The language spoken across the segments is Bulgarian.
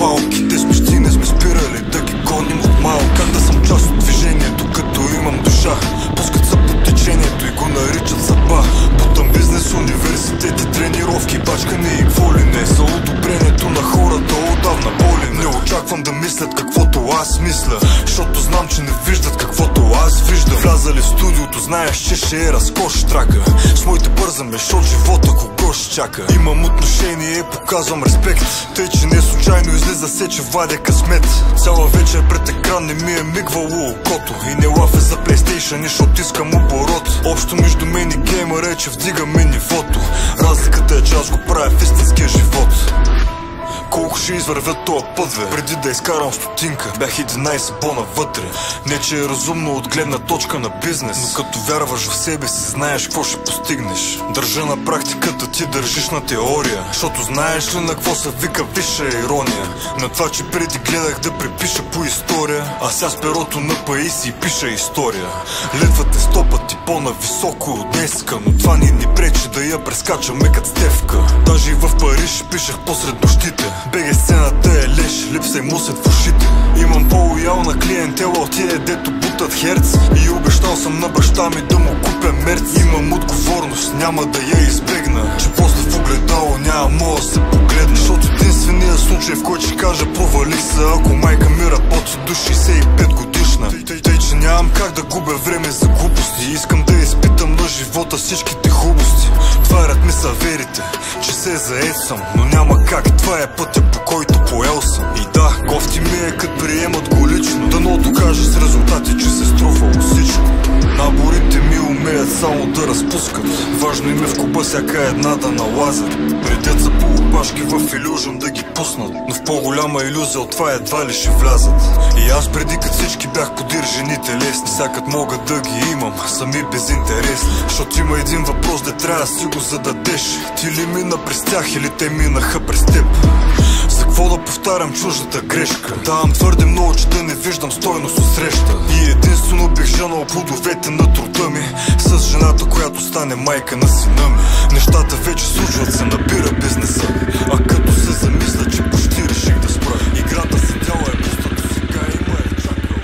палките с мечти не сме спирали да ги гоним от малко. Как да съм част от движението, като имам душа. Пускат се по течението и го наричат съдба. Бутам бизнес, университети, тренировки, бачкане и какво ли не. За одобрението на хората отдавна боли. Не очаквам да мислят каквото аз мисля, защото знам, че не виждат каквото аз виждам. Влязали в студиото, знаеш, че ще е разкош трака. С моите бързаме, защото живота кого ще чака. Имам отношение, показвам респект, тъй че не случайно излиза се, че вадя късмет. Цяла вечер пред екран не ми е мигвало окото. И не лафе за PlayStation, защото искам оборот. Общо между мен и геймъра е, че вдигаме нивото. Разликата е, че аз го правя в истинския живот. Колко ще извървят тоя път, бе, преди да изкарам стотинка. Бях 11 бона вътре. Не че е разумно от гледна точка на бизнес, но като вярваш в себе си, знаеш какво ще постигнеш. Държа на практиката, ти държиш на теория. Защото знаеш ли на какво се вика висша ирония? На това, че преди гледах да препиша по история, а сега с перото на Паиси пиша история. Летвате 100 пъти по-нависоко от днеска, но това ни пречи да я прескачаме като Стевка. Даже и в Париж пишех посред нощите. БГ сцената е леш, липса и мусет в ушите. Имам по-лоялна клиентела от тия, дето бутат херц. И обещал съм на баща ми да му купя мерц. Имам отговорност, няма да я избегна, че после в огледало няма мога да се погледна. Защото единственият случай, в който ще кажа провалих се, ако майка ми работи до 65 годишна. Тъй, че нямам как да губя време за глупости. Искам да изпитам на живота всичките хубости. Тварят ми са верите, че се заед съм, но няма как, това е пътя, по който поел съм. И да, кофти ми е като приемат го лично. Дано докажа с резултати, че се струвало всичко. Наборите ми умеят само да разпускат. Важно им е в куба всяка една да налазят. Редят за полупашки в илюжъм да ги пуснат, но в по-голяма илюзия от това едва ли ще влязат. И аз преди като всички бях подир жените лесни, сякат мога да ги имам сами безинтересни. Защото има един въпрос, де трябва да си го зададеш. Ти ли мина през тях или те минаха през теб? За какво да повтарям чуждата грешка? Давам твърде много, че да не виждам стойност от среща. И единствено бих женал плодовете на труда ми с жената, която стане майка на сина ми. Нещата вече случват се, набира бизнеса, а като се замисля, че почти реших да спра. Играта си дяла е пустата, сега има е чакала.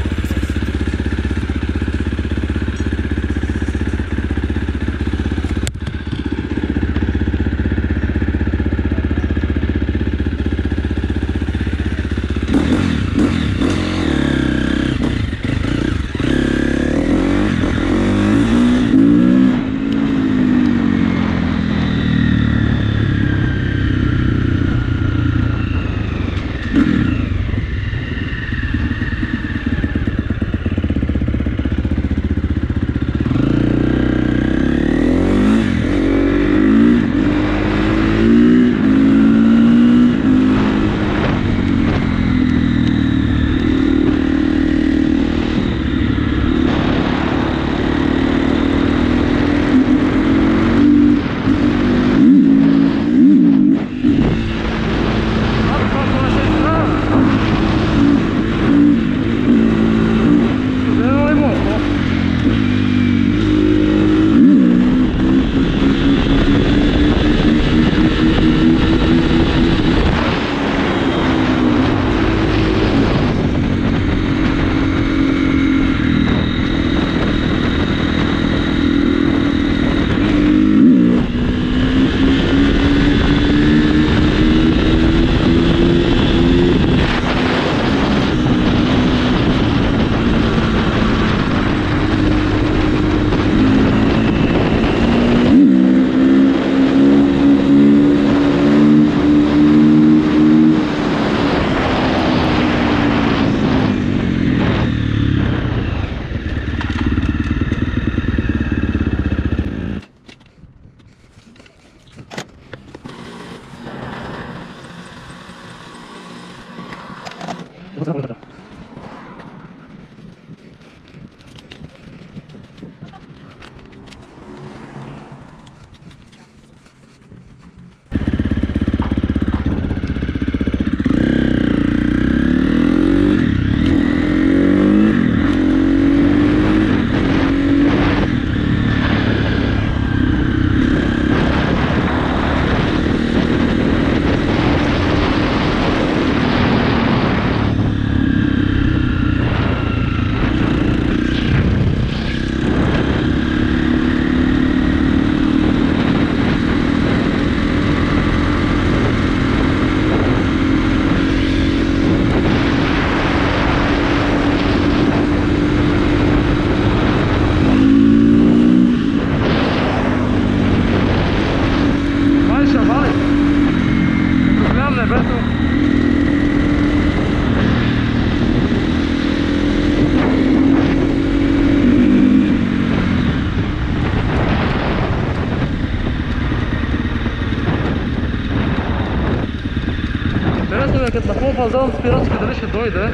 по задната спирачка дали ще дойде.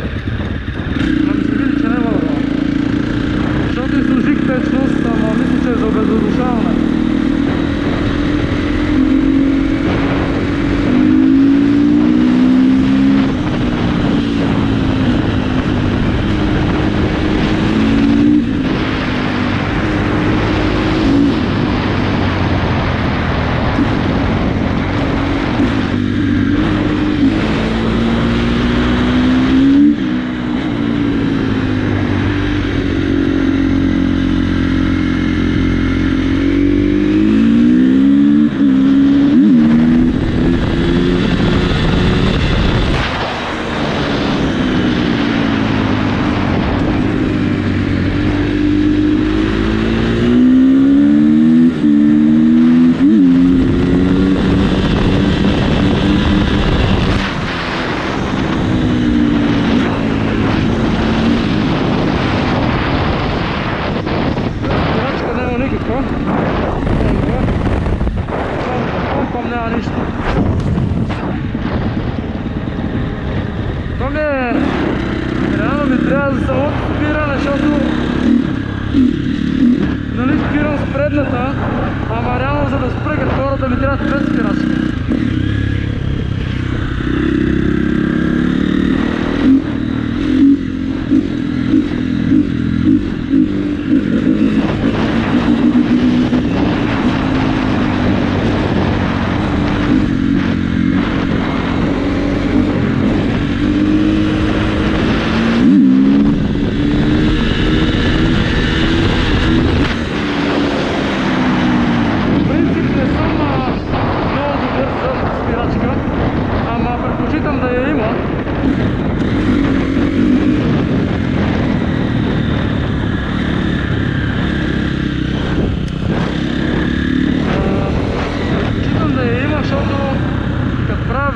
Но ми се види, че не е върва. Защото изложих течност, ама мисля, че е за обеззадушаване. Реално ми трябва за самото спиране, защото нали спирам с предната, ама реално за да спръгат хората ми трябва без спирачка.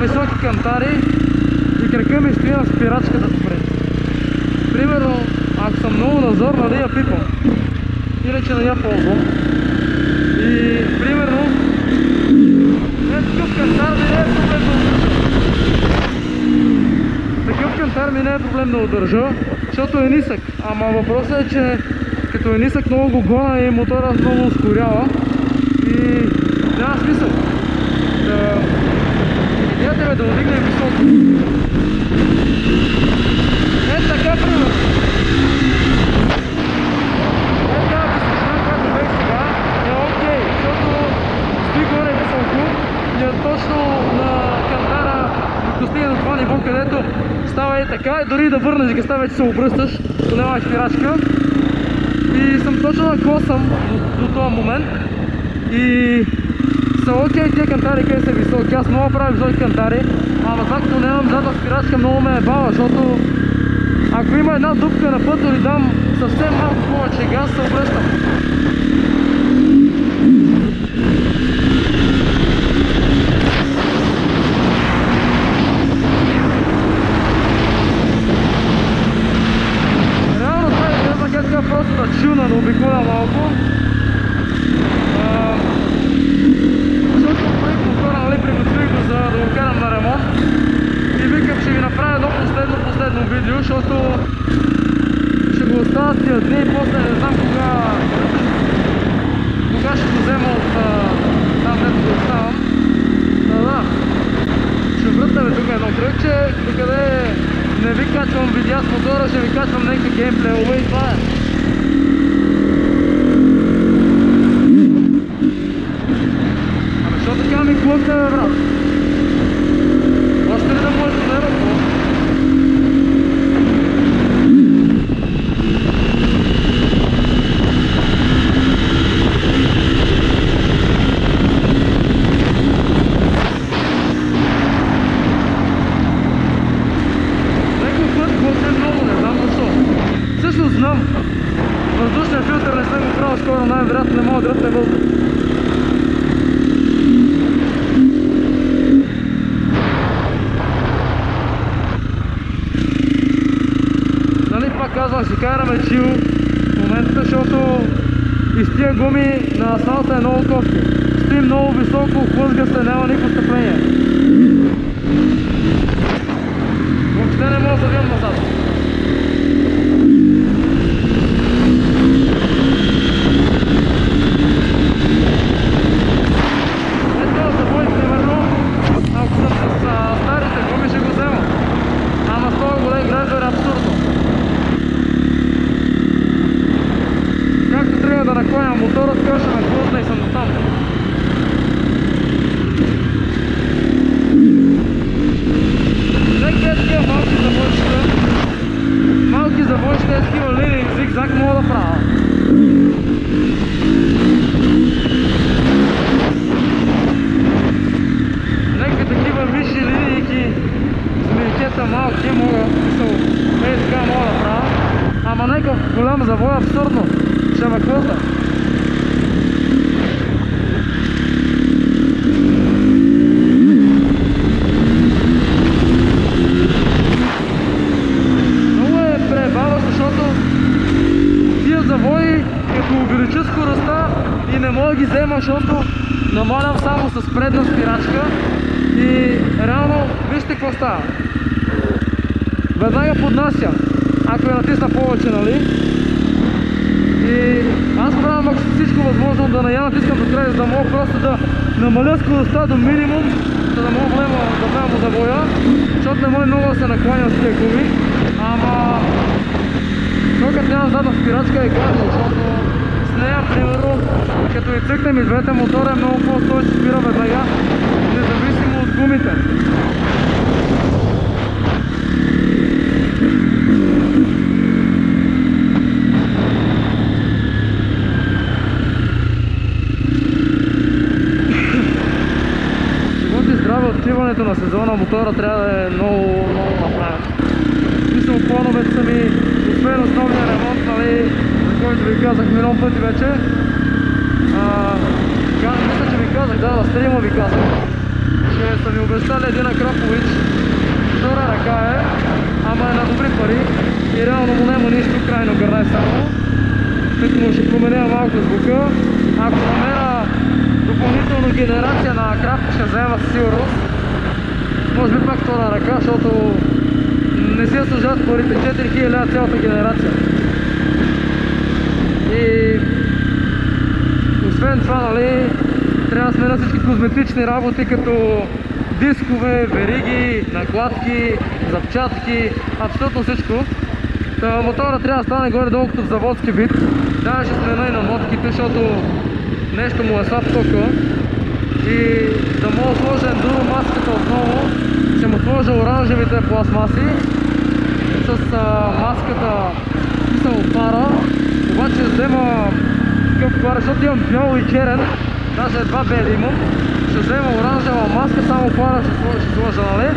Високи кантари и крака ми стои на спирачката спред. Примерно, ако съм много назор, нали я пипам. Иначе не я ползвам. И примерно, такъв кантар ми не е проблем да удържа. Такъв кантар ми не е проблем да удържа, защото е нисък. Ама въпросът е, че като е нисък много го гона и мотора много ускорява. И няма смисъл идеята е да удигне високо. Ето така, пример. Ето тази височина, която бех сега, е окей, защото стои горе високо и е точно на кантара достига до това ниво, където става и така, и дори да върнеш ги става, че се обръщаш, ако нямаш спирачка. И съм точно на косъм до този момент. И са окей тия кантари, къде са високи. Аз мога да правя високи кантари, ама това като нямам задна спирачка много ме е бава, защото ако има една дупка на пътя и дам съвсем малко повече газ, се обръщам. Реално това е казах, аз сега просто да чилна, да обиколя малко. Приготвих го за да го карам на ремонт и викам, ще ви направя едно последно видео, защото ще го оставят тия дни и после не знам кога ще го взема от там, дето го оставам. Да, ще врътнем тук едно кръгче, докъде не ви качвам видеа с мотора, ще ви качвам някакви геймплеове и това е. Защо така ми глъкне, бе, брат? Още ли да му е тунера, бро? Някой път глъкне много, не знам защо. Всъщност знам. Въздушния филтър не съм го правил скоро, най-вероятно не мога да дръпне въздух. Казвам, ще караме чил в момента, защото и с тия гуми на асфалта е много кофти. Стои много високо, хлъзга се, няма никакво стъпление. са малки, мога, така мога да правя. Ама някакъв голям завой абсурдно. Ще ме хвърля. Много е пребаващо, защото тия завои, като увелича скоростта и не мога да ги взема, защото намалям само с предна спирачка и реално вижте какво става. Веднага поднася, ако я натисна повече, нали? И аз правям всичко възможно да не я натискам до края, за да мога просто да намаля скоростта до минимум, за да мога да влема завоя, защото не може много да се накланя с тия гуми. Ама тук нямам задна спирачка и гадно, защото с нея, примерно, като и цъкнем и двете мотора, е много по-устойчив, спира веднага, независимо от гумите. Откриването на сезона мотора трябва да е много направен. Мисля, плановете са ми, освен основния ремонт, нали, за който ви казах милион пъти вече. Мисля, че ви казах, да, на стрима ви казах, че са ми обещали един Акрапович, втора ръка е, ама е на добри пари и реално му няма нищо, крайно гърне само. Като му ще променя малко звука. Ако намеря допълнително генерация на Акрав, ще взема със сигурност. Може би пак втора ръка, защото не си заслужават парите. 4000 цялата генерация. И освен това, нали, трябва да сменя всички козметични работи, като дискове, вериги, накладки, запчатки, абсолютно всичко. Мотора трябва да стане горе-долу като в заводски вид. Да, ще сменя и на нотките, защото нещо му е слаб тока. И да мога да сложа ендуро маската отново, ще му сложа оранжевите пластмаси с маската писал пара. Обаче взема такъв пара, защото имам бял и черен, даже два бели имам. Ще взема оранжева маска, само пара ще сложа, нали?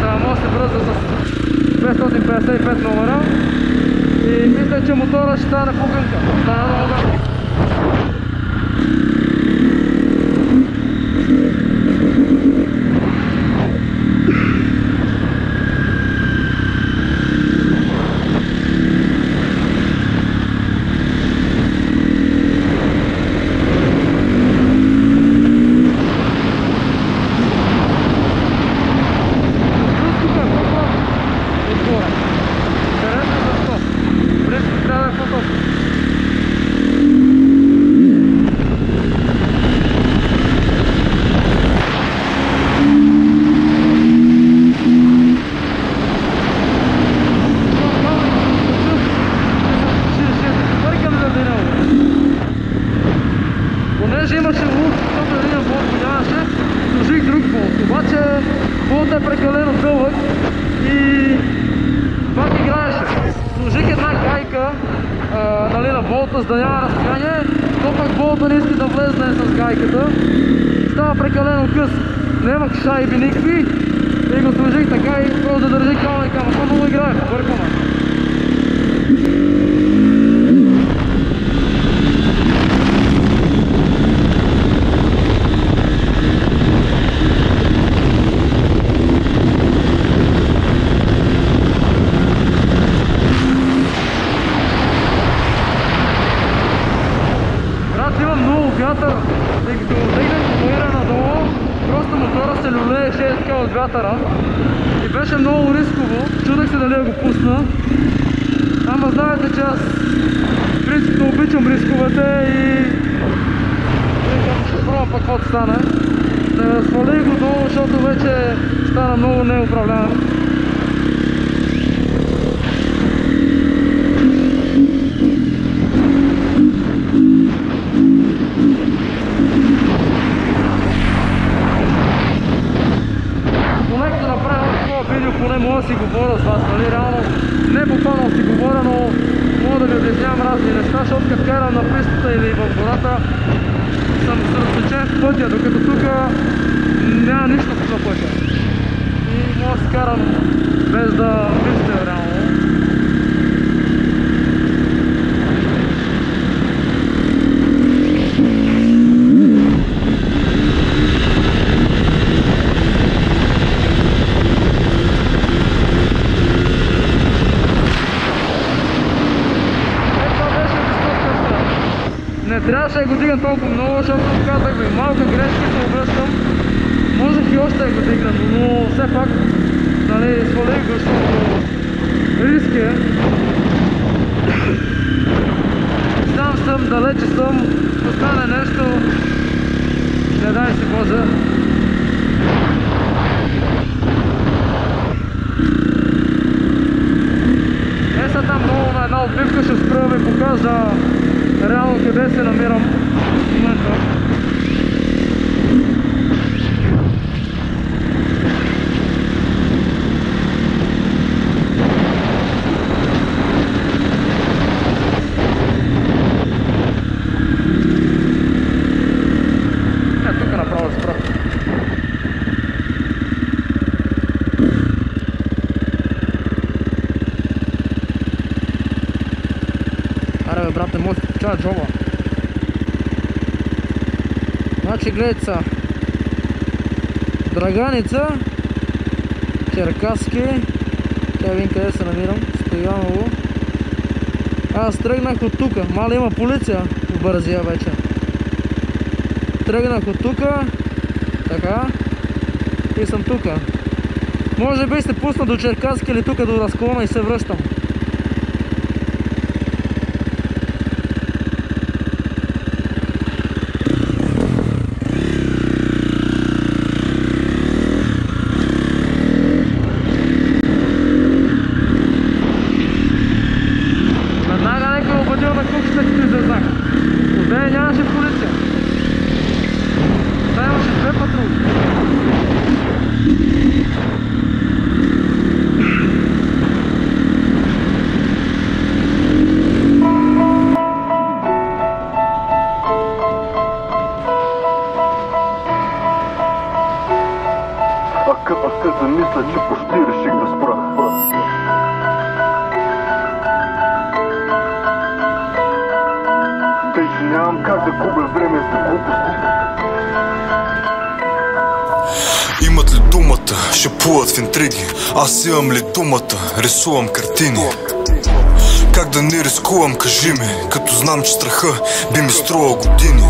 Трябва може да се връза с 555 номера. И мисля, че мотора ще стане пуканка. Стане много гадно. Понеже имаше лук, защото един болт нямаше, сложих друг болт. Обаче болтът е прекалено дълъг и пак играеше. Сложих една гайка нали, на болта, за да няма разстояние, то пак болта не иска да влезне с гайката. Става прекалено къс. Нямах шайби никакви и го сложих така и просто да държи калника, ама това много играе, бъркаме. Има много вятър, тъй като отдегнах мотора надолу, просто мотора се люлееше така от вятъра и беше много рисково. Чудех се дали да го пусна, ама знаете, че аз принципно обичам рисковете и ще пробвам пък какво стане. Свалих го долу, защото вече стана много неуправляем. Поне мога да си говоря с вас, нали, реално не буквално си говоря, но мога да ви обяснявам разни неща, защото като карам на пистата или в гората съм различен в пътя, докато тук няма нищо на пътя. И може да се карам без да мисля реално. Не трябваше да го дигам толкова много, защото казах ви, малка грешка се обръщам. Можех и още да го дигна, но все пак, нали, свалих го, защото риск е. Сам съм, далече съм, ако стане нещо, не дай си Боже. Са там много на една отбивка, ще спра да ви покажа реално къде се намирам в момента. Тук направо да спра. Аре бе, брат, не може да включава джоба. Значи гледайте са. Драганица, Черкаски. Тя видим къде се намирам. Стояново. Аз тръгнах от тука. Мало има полиция в Бързия вече. Тръгнах от тука. Така. И съм тука. Може би се пусна до Черкаски или тука до разклона и се връщам. Отдея нямаше полиция. Та имаше две патрули. Като мисля, че почти реших да спра. Тъй, че нямам как да губя време за глупости. Имат ли думата? Ще плуват в интриги. Аз имам ли думата? Рисувам картини. Как да не рискувам, кажи ми, като знам, че страха би ми струвал години.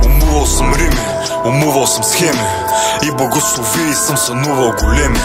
Умувал съм рими, умувал съм схеми и благослови и съм сънувал големи.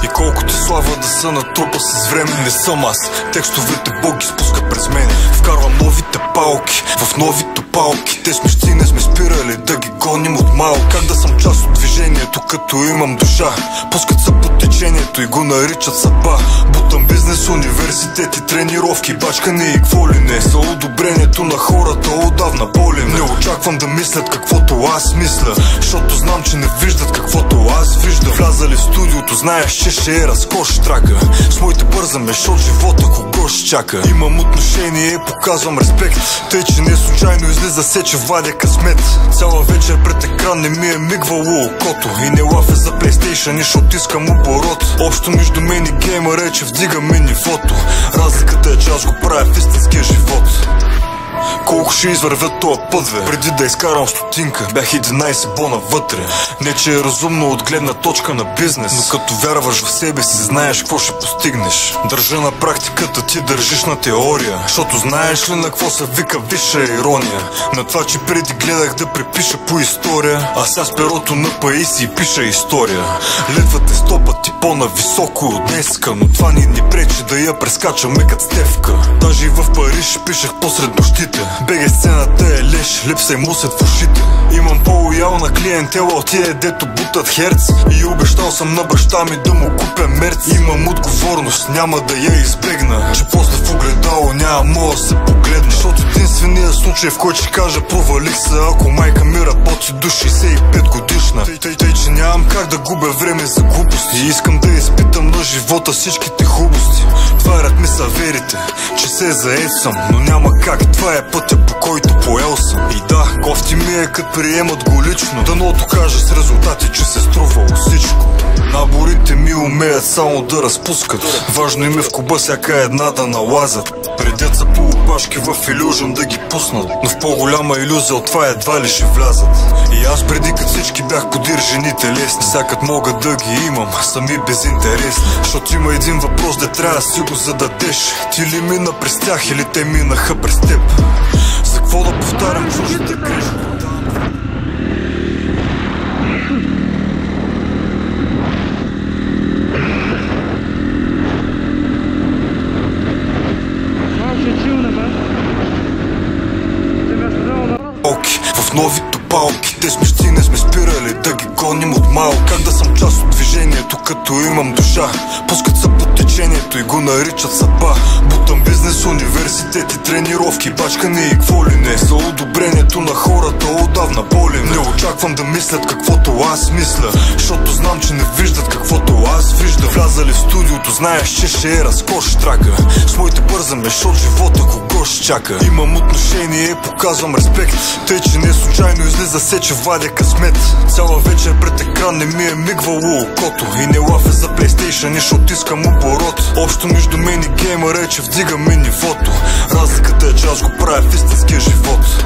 И колкото слава да са натрупа с време, не съм аз, текстовете Бог ги спуска през мене. Вкарвам новите палки в новите палки. Те смещи не сме спирали да ги гоним от малко. Как да съм част от движението, като имам душа. Пускат се по течението и го наричат съдба. Бутам бизнес, университети, тренировки, бачкане и какво ли не. За одобрението на хората отдавна болим. Не очаквам да мислят каквото аз мисля, защото знам, че не виждат каквото аз виждам. Влязали в студиото, знаеш, че ще е разкош трака. С моите бързаме, защото живота кого ще чака. Имам отношение, показвам респект, тъй че не случайно излиза се, че вадя късмет. Цяла вечер пред екран не ми е мигвало окото. И не лафе за PlayStation, защото искам оборот. Общо между мен и геймър е, че вдигаме нивото. Разликата е, че аз го правя в истинския живот. Колко ще извървят тоя път, бе? Преди да изкарам стотинка, бях 11 бона вътре. Не че е разумно от гледна точка на бизнес, но като вярваш в себе си, знаеш какво ще постигнеш. Държа на практиката, ти държиш на теория, защото знаеш ли на какво се вика висша ирония? На това, че преди гледах да препиша по история, а сега с перото на Паиси и пиша история. Летвате 100 пъти по-нависоко от днеска, но това ни пречи да я прескачаме като Стевка. Даже и в Париж пишех посред нощите. БГ сцената е леш, липса и мусет в ушите. Имам по-лоялна клиентела от тия, дето бутат херц. И обещал съм на баща ми да му купя мерц. Имам отговорност, няма да я избегна, че после в огледало няма мога да се погледна. Защото единствения случай, в който ще кажа провалих се, ако майка ми работи до 65 годишна. Тъй, че нямам как да губя време за глупости. И искам да изпитам на живота всичките хубости. Отварят ми саверите, че се заед съм, но няма как, това е пътя, по който поел съм. И да, кофти ми е кът приемат го лично, дано докажа с резултати, че се струвало всичко. Наборите ми умеят само да разпускат, важно им е в куба всяка една да налазят. Предят са полупашки в илюжън да ги пуснат, но в по-голяма илюзия от това едва ли ще влязат. И аз преди като всички бях подир жените лесни, сякат мога да ги имам сами безинтересни. Защото има един въпрос, де трябва да си го зададеш: ти ли мина през тях или те минаха през теб? За какво да повтарям чуждите грешки? В новите палки, те смещи не сме спирали да ги гоним от малко. Как да съм част от движението, като имам душа? Пускат се по течението и го наричат съдба. Бутам бизнес, университети, тренировки, бачкане и какво ли не. За одобрението на хората отдавна болим. Не очаквам да мислят каквото аз мисля, защото знам, че не виждат каквото аз виждам. Влязали в студиото, знаеш, че ще е разкош трака. С моите бързаме, защото живота кого ще чака. Имам отношение, показвам респект, тъй че не случайно излиза се, че вадя късмет. Цяла вечер пред екран не ми е мигвало окото и не лафе за PlayStation, защото искам оборот. Общо между мен и геймъра е, че вдигаме нивото. Разликата е, че аз го правя в истинския живот.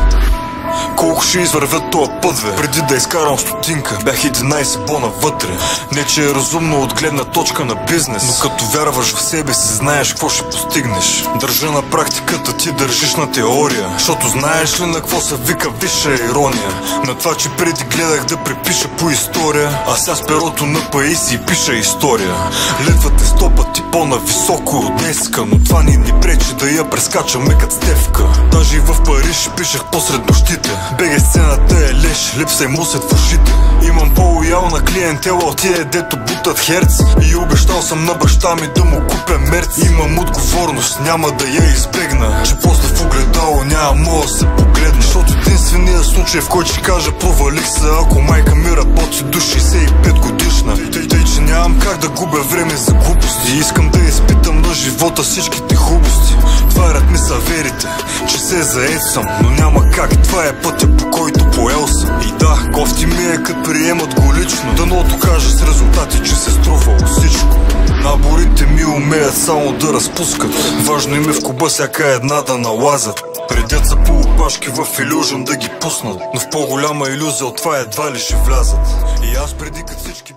Колко ще извървят този път, бе? Преди да изкарам стотинка, бях 11 бона вътре. Не че е разумно от гледна точка на бизнес, но като вярваш в себе си, знаеш какво ще постигнеш. Държа на практиката, ти държиш на теория, защото знаеш ли на какво се вика висша ирония? На това, че преди гледах да препиша по история, а сега с перото на Паиси пиша история. Летвате 100 пъти по-нависоко от днеска, но това ни пречи да я прескачаме като Стевка. Даже и в Париж пишех посред нощите. БГ сцената е леш, липса и мусет в ушите. Имам по-лоялна клиентела от тия, дето бутат херц. И обещал съм на баща ми да му купя мерц. Имам отговорност, няма да я избегна, че после в огледало няма мога да се погледна. Защото единственият случай, в който ще кажа провалих се, ако майка ми работи до 65 годишна. Тъй, че нямам как да губя време за глупости. Искам да изпитам на живота всичките хубости. Тварят ми саверите, че се заед съм, но няма как, това е пътя, по който поел съм. И да, кофти ми е кът приемат го лично, дано докажа с резултати, че се струвало всичко. Наборите ми умеят само да разпускат, важно им е в куба всяка една да налазят. Предят са полупашки в илюжън да ги пуснат, но в по-голяма илюзия от това едва ли ще влязат. И аз преди като всички